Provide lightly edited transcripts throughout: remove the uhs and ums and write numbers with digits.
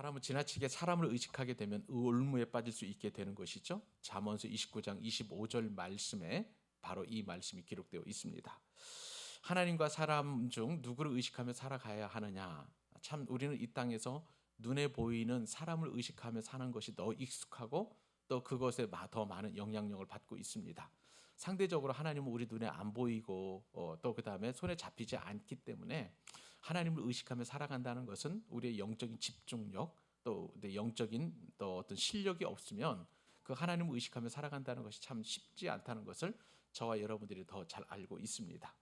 사람은 지나치게 사람을 의식하게 되면 올무에 빠질 수 있게 되는 것이죠. 잠언서 29장 25절 말씀에 바로 이 말씀이 기록되어 있습니다. 하나님과 사람 중 누구를 의식하며 살아가야 하느냐? 참 우리는 이 땅에서 눈에 보이는 사람을 의식하며 사는 것이 더 익숙하고 또 그것에 더 많은 영향력을 받고 있습니다. 상대적으로 하나님은 우리 눈에 안 보이고 또 그다음에 손에 잡히지 않기 때문에 하나님을 의식하며 살아간다는 것은 우리의 영적인 집중력 또 영적인 또 어떤 실력이 없으면 그 하나님을 의식하며 살아간다는 것이 참 쉽지 않다는 것을 저와 여러분들이 더 잘 알고 있습니다.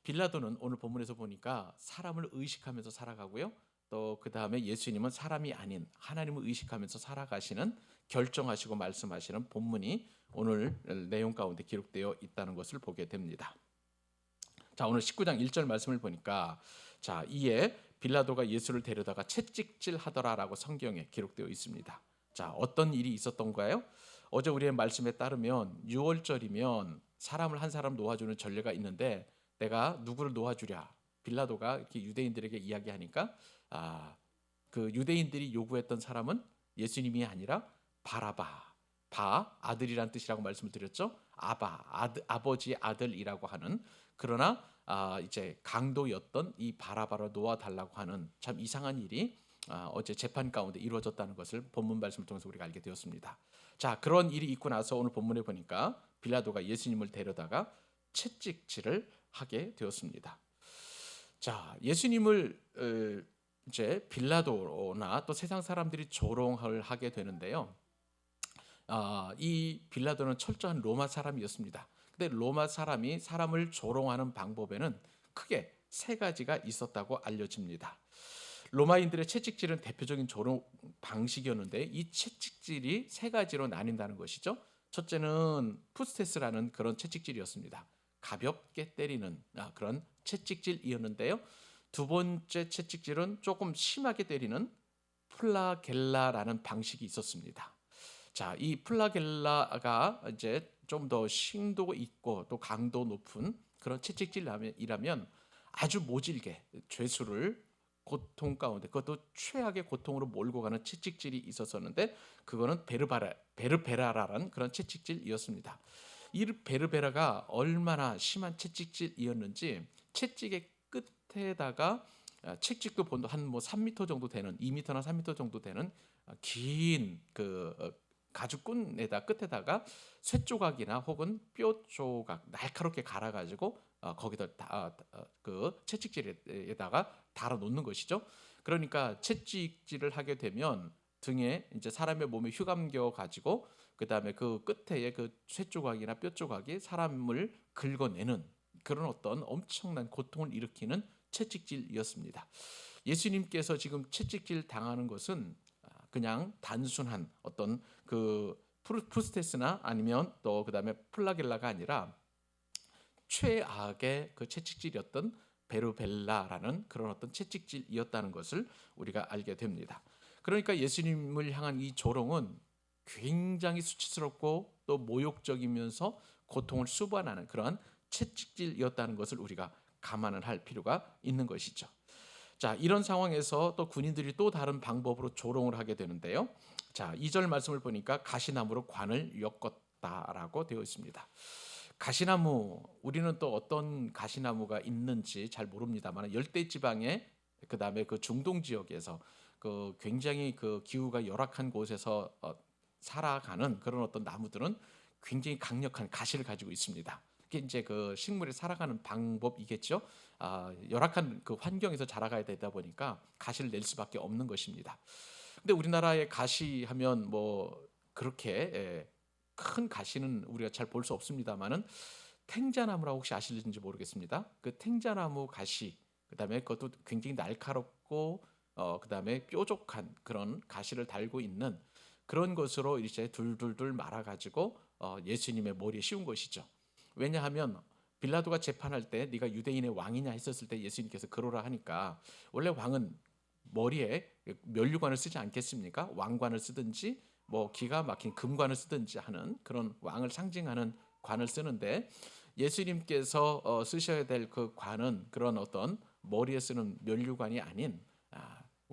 빌라도는 오늘 본문에서 보니까 사람을 의식하면서 살아가고요. 또 그 다음에 예수님은 사람이 아닌 하나님을 의식하면서 살아가시는 결정하시고 말씀하시는 본문이 오늘 내용 가운데 기록되어 있다는 것을 보게 됩니다. 자, 오늘 19장 1절 말씀을 보니까 자, 이에 빌라도가 예수를 데려다가 채찍질 하더라라고 성경에 기록되어 있습니다. 자, 어떤 일이 있었던가요? 어제 우리의 말씀에 따르면 6월절이면 사람을 한 사람 놓아주는 전례가 있는데 내가 누구를 놓아주랴? 빌라도가 이렇게 유대인들에게 이야기하니까 그 유대인들이 요구했던 사람은 예수님이 아니라 바라바, 아들이란 뜻이라고 말씀을 드렸죠. 아버지의 아들이라고 하는 그러나 이제 강도였던 이 바라바를 놓아달라고 하는 참 이상한 일이 어제 재판 가운데 이루어졌다는 것을 본문 말씀을 통해서 우리가 알게 되었습니다. 자, 그런 일이 있고 나서 오늘 본문에 보니까 빌라도가 예수님을 데려다가 채찍질을 하게 되었습니다. 자, 예수님을 이제 빌라도나 또 세상 사람들이 조롱을 하게 되는데요. 이 빌라도는 철저한 로마 사람이었습니다. 근데 로마 사람이 사람을 조롱하는 방법에는 크게 세 가지가 있었다고 알려집니다. 로마인들의 채찍질은 대표적인 조롱 방식이었는데 이 채찍질이 세 가지로 나뉜다는 것이죠. 첫째는 푸스테스라는 그런 채찍질이었습니다. 가볍게 때리는 그런 채찍질이었는데요. 두 번째 채찍질은 조금 심하게 때리는 플라겔라라는 방식이 있었습니다. 자, 이 플라겔라가 이제 좀 더 심도 있고 또 강도 높은 그런 채찍질이라면 아주 모질게 죄수를 고통 가운데 그것도 최악의 고통으로 몰고 가는 채찍질이 있었었는데 그거는 베르베라라는 그런 채찍질이었습니다. 이 베르베라가 얼마나 심한 채찍질이었는지 채찍의 끝에다가 채찍도 본도 한 3m 정도 되는 2m나 3m 정도 되는 긴 그 가죽끈에다 끝에다가 쇠 조각이나 혹은 뼈 조각 날카롭게 갈아가지고 거기다 그 채찍질에다가 달아 놓는 것이죠. 그러니까 채찍질을 하게 되면 등에 이제 사람의 몸에 휘감겨 가지고 그 다음에 그 끝에 그 쇠 조각이나 뼈 조각이 사람을 긁어내는 그런 어떤 엄청난 고통을 일으키는 채찍질이었습니다. 예수님께서 지금 채찍질 당하는 것은 그냥 단순한 어떤 그 푸스테스나 아니면 또 그다음에 플라겔라가 아니라 최악의 그 채찍질이었던 베르벨라라는 그런 어떤 채찍질이었다는 것을 우리가 알게 됩니다. 그러니까 예수님을 향한 이 조롱은 굉장히 수치스럽고 또 모욕적이면서 고통을 수반하는 그러한 채찍질이었다는 것을 우리가 감안을 할 필요가 있는 것이죠. 자, 이런 상황에서 또 군인들이 또 다른 방법으로 조롱을 하게 되는데요. 자, 2절 말씀을 보니까 가시나무로 관을 엮었다라고 되어 있습니다. 가시나무, 우리는 또 어떤 가시나무가 있는지 잘 모릅니다만 열대 지방에 그다음에 그 중동 지역에서 그 굉장히 그 기후가 열악한 곳에서 살아가는 그런 어떤 나무들은 굉장히 강력한 가시를 가지고 있습니다. 이게 이제 그 식물이 살아가는 방법이겠죠. 열악한 그 환경에서 자라가야 되다 보니까 가시를 낼 수밖에 없는 것입니다. 근데 우리나라의 가시하면 뭐 그렇게 큰 가시는 우리가 잘 볼 수 없습니다만은 탱자나무라고 혹시 아실는지 모르겠습니다. 그 탱자나무 가시, 그다음에 그것도 굉장히 날카롭고 그다음에 뾰족한 그런 가시를 달고 있는 그런 것으로 이제 둘둘둘 말아가지고 예수님의 머리에 씌운 것이죠. 왜냐하면 빌라도가 재판할 때 네가 유대인의 왕이냐 했었을 때 예수님께서 그러라 하니까 원래 왕은 머리에 면류관을 쓰지 않겠습니까? 왕관을 쓰든지 뭐 기가 막힌 금관을 쓰든지 하는 그런 왕을 상징하는 관을 쓰는데 예수님께서 쓰셔야 될 그 관은 그런 어떤 머리에 쓰는 면류관이 아닌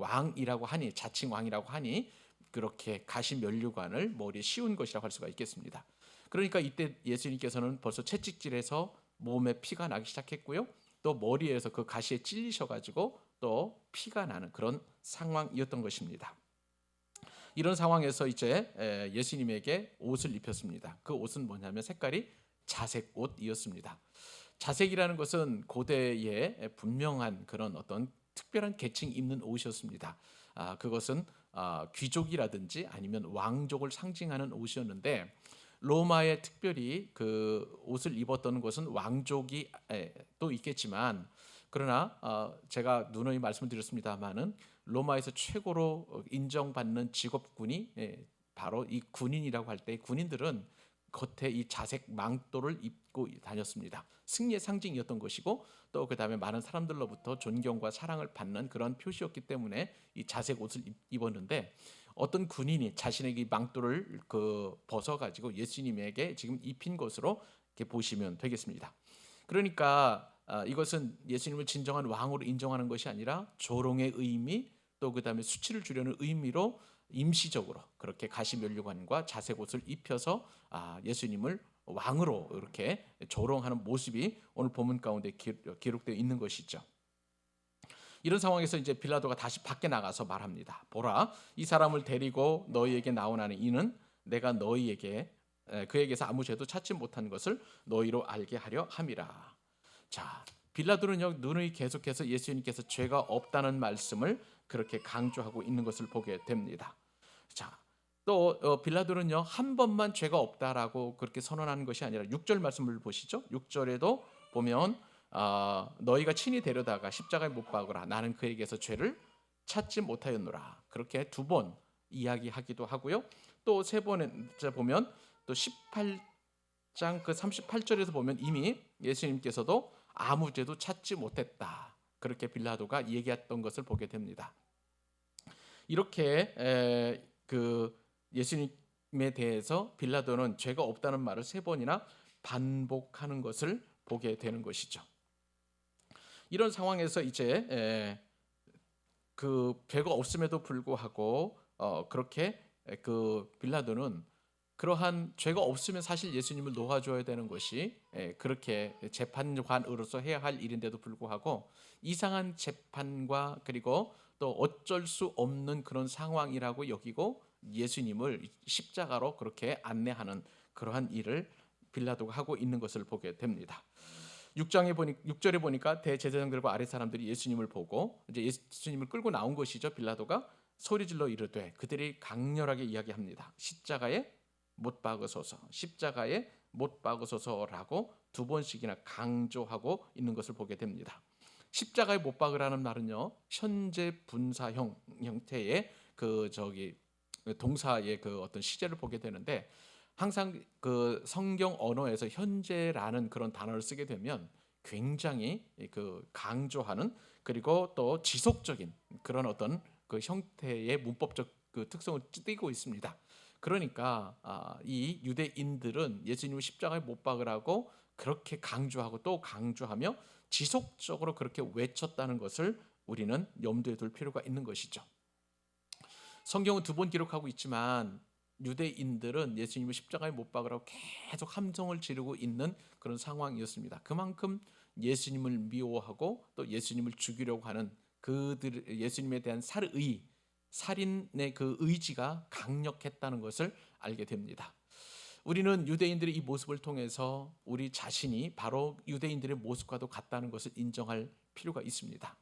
왕이라고 하니, 자칭 왕이라고 하니 그렇게 가시 면류관을 머리에 씌운 것이라고 할 수가 있겠습니다. 그러니까 이때 예수님께서는 벌써 채찍질해서 몸에 피가 나기 시작했고요. 또 머리에서 그 가시에 찔리셔가지고 또 피가 나는 그런 상황이었던 것입니다. 이런 상황에서 이제 예수님에게 옷을 입혔습니다. 그 옷은 뭐냐면 색깔이 자색 옷이었습니다. 자색이라는 것은 고대에 분명한 그런 어떤 특별한 계층이 입는 옷이었습니다. 그것은 귀족이라든지 아니면 왕족을 상징하는 옷이었는데, 로마에 특별히 그 옷을 입었던 것은 왕족이 또 있겠지만, 그러나 제가 누누이 말씀드렸습니다마는 로마에서 최고로 인정받는 직업군이 바로 이 군인이라고 할 때, 군인들은 겉에 이 자색 망토를 입고 다녔습니다. 승리의 상징이었던 것이고, 또 그 다음에 많은 사람들로부터 존경과 사랑을 받는 그런 표시였기 때문에 이 자색 옷을 입었는데, 어떤 군인이 자신에게 망토를 벗어가지고 예수님에게 지금 입힌 것으로 이렇게 보시면 되겠습니다. 그러니까 이것은 예수님을 진정한 왕으로 인정하는 것이 아니라 조롱의 의미, 또 그 다음에 수치를 주려는 의미로 임시적으로 그렇게 가시 면류관과 자색 옷을 입혀서 예수님을 왕으로 이렇게 조롱하는 모습이 오늘 본문 가운데 기록되어 있는 것이죠. 이런 상황에서 이제 빌라도가 다시 밖에 나가서 말합니다. 보라, 이 사람을 데리고 너희에게 나오나니 이는 내가 너희에게 그에게서 아무 죄도 찾지 못한 것을 너희로 알게 하려 함이라. 자, 빌라도는요 누누이 계속해서 예수님께서 죄가 없다는 말씀을 그렇게 강조하고 있는 것을 보게 됩니다. 자, 또 빌라도는요 한 번만 죄가 없다라고 그렇게 선언하는 것이 아니라 6절 말씀을 보시죠. 6절에도 보면 너희가 친히 데려다가 십자가에 못 박으라. 나는 그에게서 죄를 찾지 못하였노라. 그렇게 두 번 이야기하기도 하고요. 또 세 번에 보면 또 18장 그 38절에서 보면 이미 예수님께서도 아무 죄도 찾지 못했다. 그렇게 빌라도가 얘기했던 것을 보게 됩니다. 이렇게 그 예수님에 대해서 빌라도는 죄가 없다는 말을 세 번이나 반복하는 것을 보게 되는 것이죠. 이런 상황에서 이제 그 죄가 없음에도 불구하고 그렇게 그 빌라도는 그러한 죄가 없으면 사실 예수님을 놓아줘야 되는 것이 그렇게 재판관으로서 해야 할 일인데도 불구하고 이상한 재판과 그리고 또 어쩔 수 없는 그런 상황이라고 여기고 예수님을 십자가로 그렇게 안내하는 그러한 일을 빌라도가 하고 있는 것을 보게 됩니다. 6절에 보니까 대제사장들과 아랫 사람들이 예수님을 보고 이제 예수님을 끌고 나온 것이죠. 빌라도가 소리질러 이르되 그들이 강렬하게 이야기합니다. 십자가에 못 박으소서, 십자가에 못 박으소서라고 두 번씩이나 강조하고 있는 것을 보게 됩니다. 십자가에 못 박으라는 말은요 현재 분사 형태의 동사의 그 어떤 시제를 보게 되는데, 항상 그 성경 언어에서 현재라는 그런 단어를 쓰게 되면 굉장히 그 강조하는 그리고 또 지속적인 그런 어떤 그 형태의 문법적 그 특성을 띠고 있습니다. 그러니까 이 유대인들은 예수님을 십자가에 못 박으라고 그렇게 강조하고 또 강조하며 지속적으로 그렇게 외쳤다는 것을 우리는 염두에 둘 필요가 있는 것이죠. 성경은 두 번 기록하고 있지만 유대인들은 예수님을 십자가에 못 박으라고 계속 함성을 지르고 있는 그런 상황이었습니다. 그만큼 예수님을 미워하고 또 예수님을 죽이려고 하는 예수님에 대한 살인의 그 의지가 강력했다는 것을 알게 됩니다. 우리는 유대인들의 이 모습을 통해서 우리 자신이 바로 유대인들의 모습과도 같다는 것을 인정할 필요가 있습니다.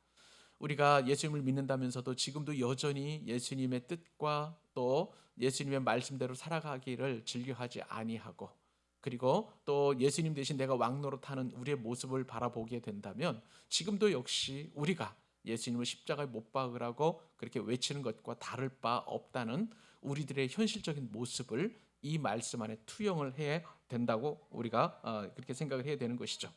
우리가 예수님을 믿는다면서도 지금도 여전히 예수님의 뜻과 또 예수님의 말씀대로 살아가기를 즐겨하지 아니하고, 그리고 또 예수님 대신 내가 왕노릇하는 우리의 모습을 바라보게 된다면 지금도 역시 우리가 예수님을 십자가에 못 박으라고 그렇게 외치는 것과 다를 바 없다는 우리들의 현실적인 모습을 이 말씀 안에 투영을 해야 된다고 우리가 그렇게 생각을 해야 되는 것이죠.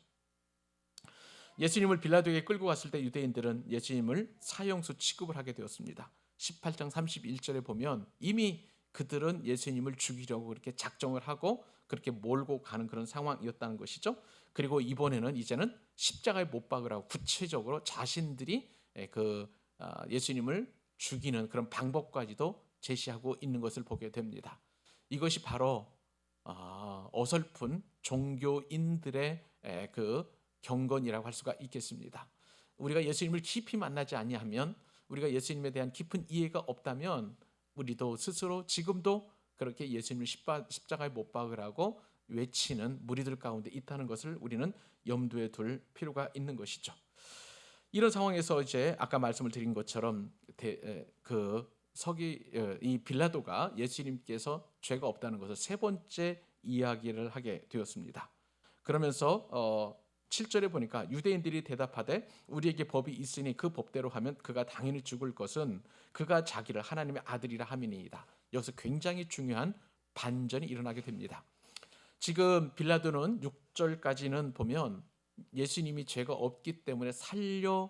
예수님을 빌라도에게 끌고 갔을 때 유대인들은 예수님을 사형수 취급을 하게 되었습니다. 18장 31절에 보면 이미 그들은 예수님을 죽이려고 그렇게 작정을 하고 그렇게 몰고 가는 그런 상황이었다는 것이죠. 그리고 이제는 십자가에 못 박으라고 구체적으로 자신들이 예수님을 죽이는 그런 방법까지도 제시하고 있는 것을 보게 됩니다. 이것이 바로 어설픈 종교인들의 그 경건이라고 할 수가 있겠습니다. 우리가 예수님을 깊이 만나지 아니하면, 우리가 예수님에 대한 깊은 이해가 없다면 우리도 스스로 지금도 그렇게 예수님을 십자가에 못 박으라고 외치는 무리들 가운데 있다는 것을 우리는 염두에 둘 필요가 있는 것이죠. 이런 상황에서 이제 아까 말씀을 드린 것처럼 이 빌라도가 예수님께서 죄가 없다는 것을 세 번째 이야기를 하게 되었습니다. 그러면서 7절에 보니까 유대인들이 대답하되 우리에게 법이 있으니 그 법대로 하면 그가 당연히 죽을 것은 그가 자기를 하나님의 아들이라 함이니이다. 여기서 굉장히 중요한 반전이 일어나게 됩니다. 지금 빌라도는 6절까지는 보면 예수님이 죄가 없기 때문에 살려주려고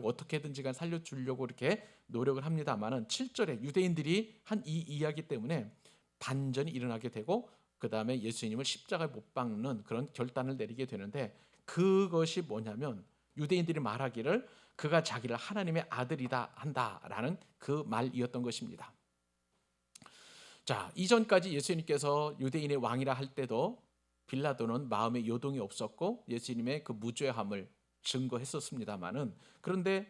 어떻게든지 간 살려주려고 이렇게 노력을 합니다만은 7절에 유대인들이 한 이 이야기 때문에 반전이 일어나게 되고 그 다음에 예수님을 십자가에 못 박는 그런 결단을 내리게 되는데, 그것이 뭐냐면 유대인들이 말하기를 그가 자기를 하나님의 아들이다 한다라는 그 말이었던 것입니다. 자, 이전까지 예수님께서 유대인의 왕이라 할 때도 빌라도는 마음에 요동이 없었고 예수님의 그 무죄함을 증거했었습니다마는, 그런데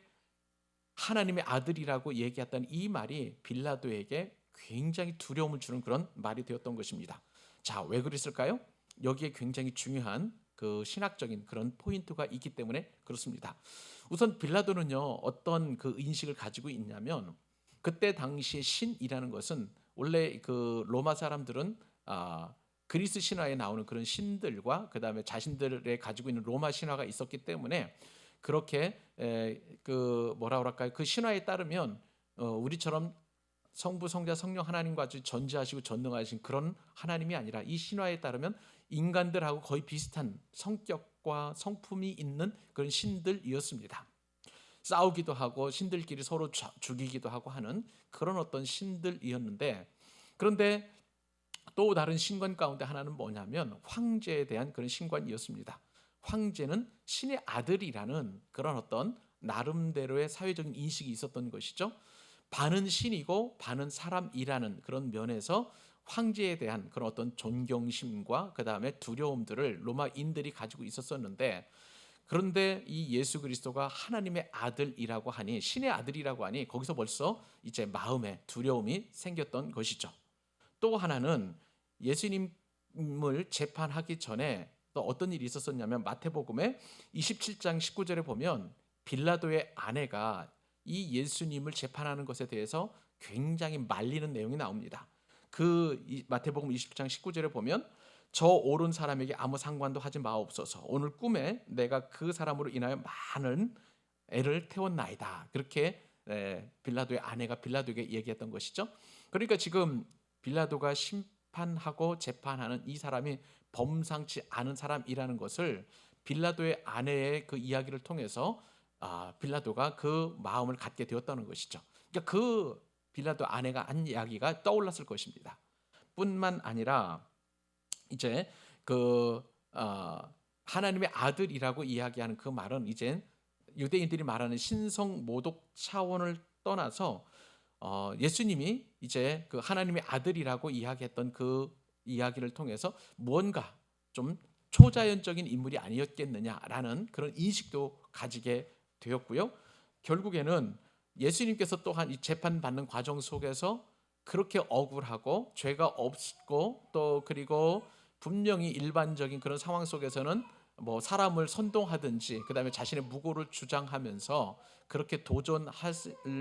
하나님의 아들이라고 얘기했던 이 말이 빌라도에게 굉장히 두려움을 주는 그런 말이 되었던 것입니다. 자, 왜 그랬을까요? 여기에 굉장히 중요한 그 신학적인 그런 포인트가 있기 때문에 그렇습니다. 우선 빌라도는요, 어떤 그 인식을 가지고 있냐면, 그때 당시에 신이라는 것은 원래 그 로마 사람들은 그리스 신화에 나오는 그런 신들과 그 다음에 자신들의 가지고 있는 로마 신화가 있었기 때문에 그렇게 그 뭐라 그럴까요? 그 신화에 따르면 우리처럼 성부, 성자, 성령 하나님과 아주 전지하시고 전능하신 그런 하나님이 아니라 이 신화에 따르면 인간들하고 거의 비슷한 성격과 성품이 있는 그런 신들이었습니다. 싸우기도 하고 신들끼리 서로 죽이기도 하고 하는 그런 어떤 신들이었는데, 그런데 또 다른 신관 가운데 하나는 뭐냐면 황제에 대한 그런 신관이었습니다. 황제는 신의 아들이라는 그런 어떤 나름대로의 사회적인 인식이 있었던 것이죠. 반은 신이고 반은 사람이라는 그런 면에서 황제에 대한 그런 어떤 존경심과 그 다음에 두려움들을 로마인들이 가지고 있었었는데, 그런데 이 예수 그리스도가 하나님의 아들이라고 하니, 신의 아들이라고 하니 거기서 벌써 이제 마음에 두려움이 생겼던 것이죠. 또 하나는 예수님을 재판하기 전에 또 어떤 일이 있었었냐면 마태복음의 27장 19절에 보면 빌라도의 아내가 이 예수님을 재판하는 것에 대해서 굉장히 말리는 내용이 나옵니다. 그 마태복음 27장 19절에 보면 저 옳은 사람에게 아무 상관도 하지 마옵소서. 오늘 꿈에 내가 그 사람으로 인하여 많은 애를 태웠나이다. 그렇게 빌라도의 아내가 빌라도에게 얘기했던 것이죠. 그러니까 지금 빌라도가 심판하고 재판하는 이 사람이 범상치 않은 사람이라는 것을 빌라도의 아내의 그 이야기를 통해서 빌라도가 그 마음을 갖게 되었다는 것이죠. 그러니까 그 빌라도 아내가 한 이야기가 떠올랐을 것입니다. 뿐만 아니라 이제 그 하나님의 아들이라고 이야기하는 그 말은 이제 유대인들이 말하는 신성 모독 차원을 떠나서 예수님이 이제 그 하나님의 아들이라고 이야기했던 그 이야기를 통해서 무언가 좀 초자연적인 인물이 아니었겠느냐라는 그런 인식도 가지게 되었고요. 결국에는 예수님께서 또한 이 재판받는 과정 속에서 그렇게 억울하고 죄가 없고 또 그리고 분명히 일반적인 그런 상황 속에서는 뭐 사람을 선동하든지 그다음에 자신의 무고를 주장하면서 그렇게 도전할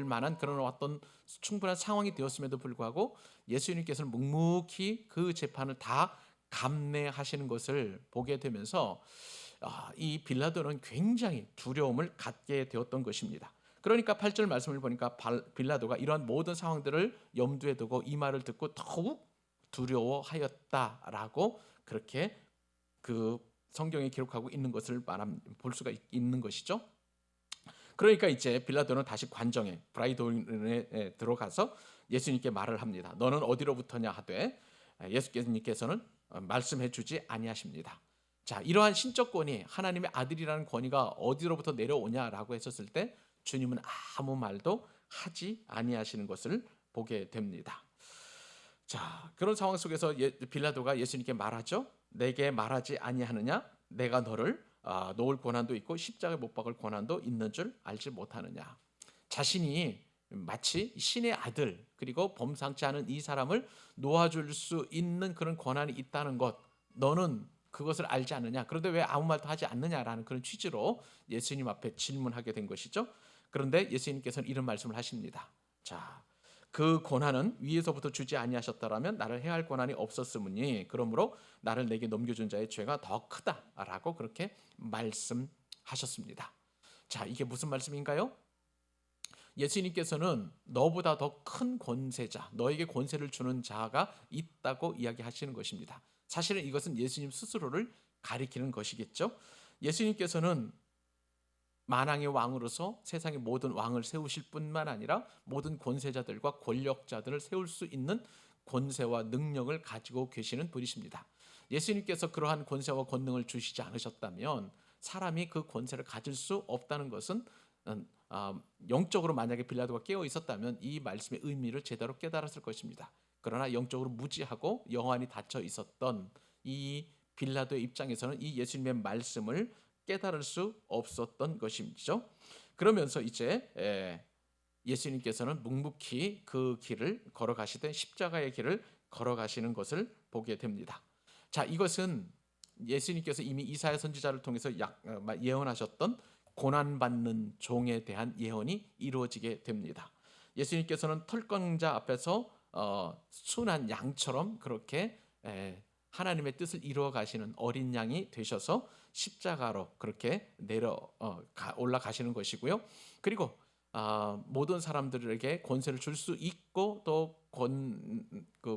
만한 그런 어떤 충분한 상황이 되었음에도 불구하고 예수님께서는 묵묵히 그 재판을 다 감내하시는 것을 보게 되면서 이 빌라도는 굉장히 두려움을 갖게 되었던 것입니다. 그러니까 8절 말씀을 보니까 빌라도가 이러한 모든 상황들을 염두에 두고 이 말을 듣고 더욱 두려워하였다라고 그렇게 그 성경에 기록하고 있는 것을 볼 수가 있는 것이죠. 그러니까 이제 빌라도는 다시 관정에 브라이돈에 들어가서 예수님께 말을 합니다. 너는 어디로부터냐 하되 예수님께서는 말씀해 주지 아니하십니다. 자, 이러한 신적 권위, 하나님의 아들이라는 권위가 어디로부터 내려오냐라고 했었을 때 주님은 아무 말도 하지 아니하시는 것을 보게 됩니다. 자, 그런 상황 속에서 빌라도가 예수님께 말하죠. 내게 말하지 아니하느냐? 내가 너를 놓을 권한도 있고 십자가에 못 박을 권한도 있는 줄 알지 못하느냐? 자신이 마치 신의 아들 그리고 범상치 않은 이 사람을 놓아줄 수 있는 그런 권한이 있다는 것, 너는 그것을 알지 않느냐? 그런데 왜 아무 말도 하지 않느냐라는 그런 취지로 예수님 앞에 질문하게 된 것이죠. 그런데 예수님께서는 이런 말씀을 하십니다. 자, 그 권한은 위에서부터 주지 아니하셨더라면 나를 해할 권한이 없었으므니 그러므로 나를 내게 넘겨준 자의 죄가 더 크다라고 그렇게 말씀하셨습니다. 자, 이게 무슨 말씀인가요? 예수님께서는 너보다 더 큰 권세자, 너에게 권세를 주는 자가 있다고 이야기하시는 것입니다. 사실은 이것은 예수님 스스로를 가리키는 것이겠죠. 예수님께서는 만왕의 왕으로서 세상의 모든 왕을 세우실 뿐만 아니라 모든 권세자들과 권력자들을 세울 수 있는 권세와 능력을 가지고 계시는 분이십니다. 예수님께서 그러한 권세와 권능을 주시지 않으셨다면 사람이 그 권세를 가질 수 없다는 것은 영적으로 만약에 빌라도가 깨어 있었다면 이 말씀의 의미를 제대로 깨달았을 것입니다. 그러나 영적으로 무지하고 영안이 닫혀 있었던 이 빌라도의 입장에서는 이 예수님의 말씀을 깨달을 수 없었던 것이죠. 그러면서 이제 예수님께서는 묵묵히 그 길을 걸어가시되 십자가의 길을 걸어가시는 것을 보게 됩니다. 자, 이것은 예수님께서 이미 이사야 선지자를 통해서 예언하셨던 고난받는 종에 대한 예언이 이루어지게 됩니다. 예수님께서는 털권자 앞에서 순한 양처럼 그렇게 하나님의 뜻을 이루어 가시는 어린 양이 되셔서 십자가로 그렇게 올라가시는 것이고요. 그리고 모든 사람들에게 권세를 줄 수 있고 또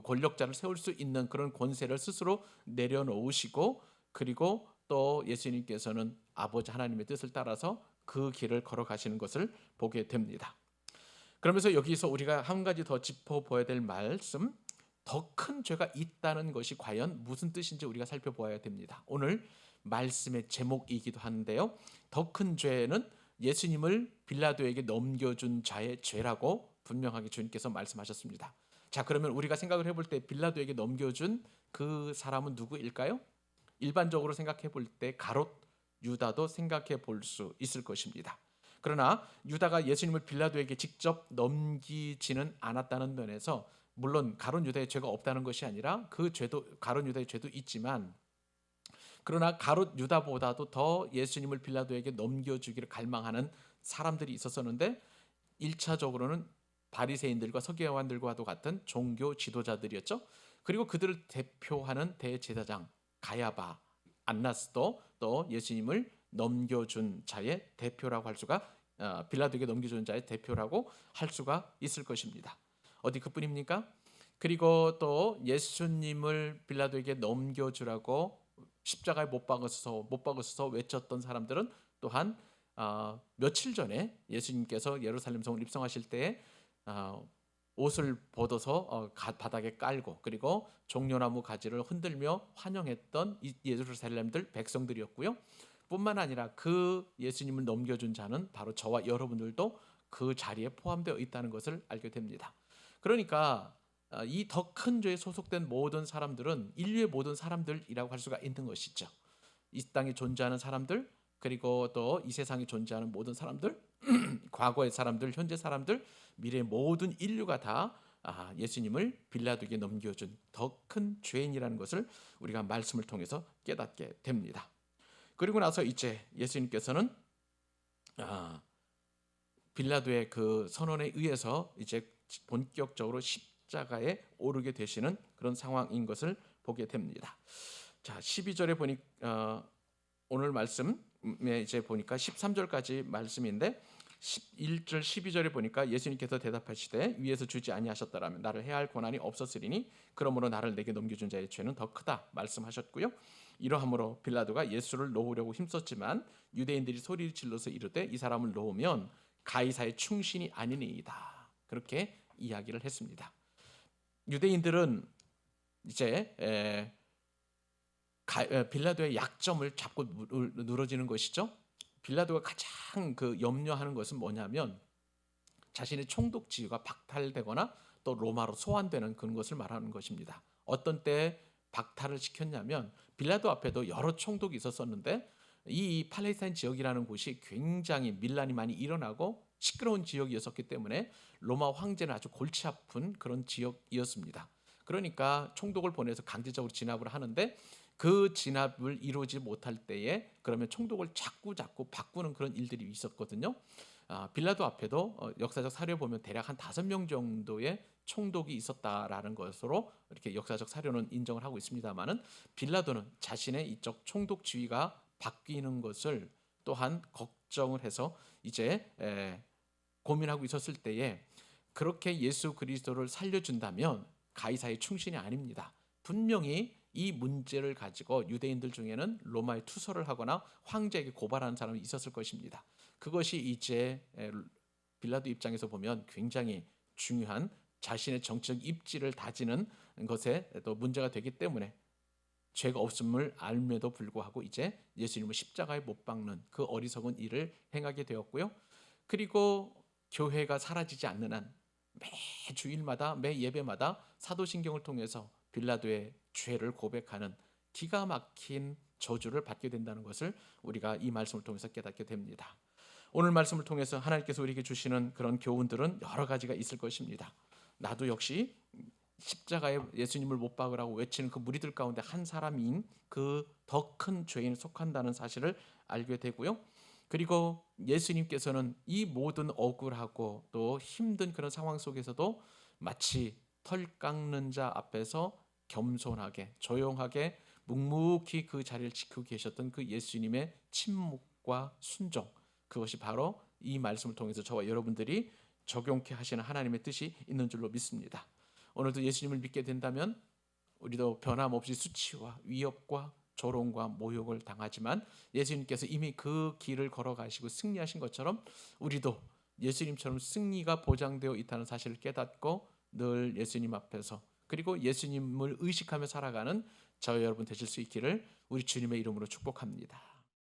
권력자를 세울 수 있는 그런 권세를 스스로 내려놓으시고, 그리고 또 예수님께서는 아버지 하나님의 뜻을 따라서 그 길을 걸어가시는 것을 보게 됩니다. 그러면서 여기서 우리가 한 가지 더 짚어봐야 될 말씀, 더 큰 죄가 있다는 것이 과연 무슨 뜻인지 우리가 살펴보아야 됩니다. 오늘 말씀의 제목이기도 한데요. 더 큰 죄는 예수님을 빌라도에게 넘겨준 자의 죄라고 분명하게 주님께서 말씀하셨습니다. 자, 그러면 우리가 생각을 해볼 때 빌라도에게 넘겨준 그 사람은 누구일까요? 일반적으로 생각해 볼 때 가롯 유다도 생각해 볼 수 있을 것입니다. 그러나 유다가 예수님을 빌라도에게 직접 넘기지는 않았다는 면에서 물론 가룟 유다의 죄가 없다는 것이 아니라 그 죄도 가룟 유다의 죄도 있지만, 그러나 가룟 유다보다도 더 예수님을 빌라도에게 넘겨주기를 갈망하는 사람들이 있었었는데 1차적으로는 바리새인들과 서기관들과도 같은 종교 지도자들이었죠. 그리고 그들을 대표하는 대제사장 가야바, 안나스도 또 예수님을 넘겨준 자의 대표라고 할 수가 빌라도에게 넘겨준 자의 대표라고 할 수가 있을 것입니다. 어디 그뿐입니까? 그리고 또 예수님을 빌라도에게 넘겨주라고 십자가에 못 박으셔서 외쳤던 사람들은 또한 며칠 전에 예수님께서 예루살렘 성을 입성하실 때에 옷을 벗어서 바닥에 깔고 그리고 종려나무 가지를 흔들며 환영했던 이 예루살렘들 백성들이었고요. 뿐만 아니라 그 예수님을 넘겨준 자는 바로 저와 여러분들도 그 자리에 포함되어 있다는 것을 알게 됩니다. 그러니까 이 더 큰 죄에 소속된 모든 사람들은 인류의 모든 사람들이라고 할 수가 있는 것이죠. 이 땅에 존재하는 사람들, 그리고 또 이 세상에 존재하는 모든 사람들, 과거의 사람들, 현재 사람들, 미래의 모든 인류가 다 예수님을 빌라도에게 넘겨준 더 큰 죄인이라는 것을 우리가 말씀을 통해서 깨닫게 됩니다. 그리고 나서 이제 예수님께서는 빌라도의 그 선언에 의해서 이제 본격적으로 십자가에 오르게 되시는 그런 상황인 것을 보게 됩니다. 자, 12절에 보니 오늘 말씀에 이제 보니까 13절까지 말씀인데 11절 12절에 보니까 예수님께서 대답하시되 위에서 주지 아니하셨더라면 나를 해할 권한이 없었으리니 그러므로 나를 내게 넘겨준 자의 죄는 더 크다 말씀하셨고요. 이러함으로 빌라도가 예수를 놓으려고 힘썼지만 유대인들이 소리를 질러서 이르되 이 사람을 놓으면 가이사의 충신이 아니니이다. 그렇게 이야기를 했습니다. 유대인들은 이제 빌라도의 약점을 잡고 늘어지는 것이죠. 빌라도가 가장 염려하는 것은 뭐냐면 자신의 총독 지위가 박탈되거나 또 로마로 소환되는 그런 것을 말하는 것입니다. 어떤 때 박탈을 시켰냐면 빌라도 앞에도 여러 총독이 있었었는데 이 팔레스타인 지역이라는 곳이 굉장히 밀란이 많이 일어나고 시끄러운 지역이었기 때문에 로마 황제는 아주 골치 아픈 그런 지역이었습니다. 그러니까 총독을 보내서 강제적으로 진압을 하는데 그 진압을 이루지 못할 때에 그러면 총독을 자꾸 바꾸는 그런 일들이 있었거든요. 빌라도 앞에도 역사적 사료 보면 대략 한 5명 정도의 총독이 있었다라는 것으로 이렇게 역사적 사료는 인정을 하고 있습니다만은 빌라도는 자신의 이쪽 총독 지위가 바뀌는 것을 또한 걱정을 해서 이제 고민하고 있었을 때에 그렇게 예수 그리스도를 살려준다면 가이사의 충신이 아닙니다. 분명히 이 문제를 가지고 유대인들 중에는 로마에 투서를 하거나 황제에게 고발하는 사람이 있었을 것입니다. 그것이 이제 빌라도 입장에서 보면 굉장히 중요한 자신의 정치적 입지를 다지는 것에 또 문제가 되기 때문에 죄가 없음을 알면도 불구하고 이제 예수님을 십자가에 못 박는 그 어리석은 일을 행하게 되었고요. 그리고 교회가 사라지지 않는 한 매 주일마다 매 예배마다 사도신경을 통해서 빌라도의 죄를 고백하는 기가 막힌 저주를 받게 된다는 것을 우리가 이 말씀을 통해서 깨닫게 됩니다. 오늘 말씀을 통해서 하나님께서 우리에게 주시는 그런 교훈들은 여러 가지가 있을 것입니다. 나도 역시 십자가에 예수님을 못 박으라고 외치는 그 무리들 가운데 한 사람인 그 더 큰 죄인에 속한다는 사실을 알게 되고요. 그리고 예수님께서는 이 모든 억울하고 또 힘든 그런 상황 속에서도 마치 털 깎는 자 앞에서 겸손하게 조용하게 묵묵히 그 자리를 지키고 계셨던 그 예수님의 침묵과 순종, 그것이 바로 이 말씀을 통해서 저와 여러분들이 적용케 하시는 하나님의 뜻이 있는 줄로 믿습니다. 오늘도 예수님을 믿게 된다면 우리도 변함없이 수치와 위협과 조롱과 모욕을 당하지만 예수님께서 이미 그 길을 걸어가시고 승리하신 것처럼 우리도 예수님처럼 승리가 보장되어 있다는 사실을 깨닫고 늘 예수님 앞에서 그리고 예수님을 의식하며 살아가는 저와 여러분 되실 수 있기를 우리 주님의 이름으로 축복합니다.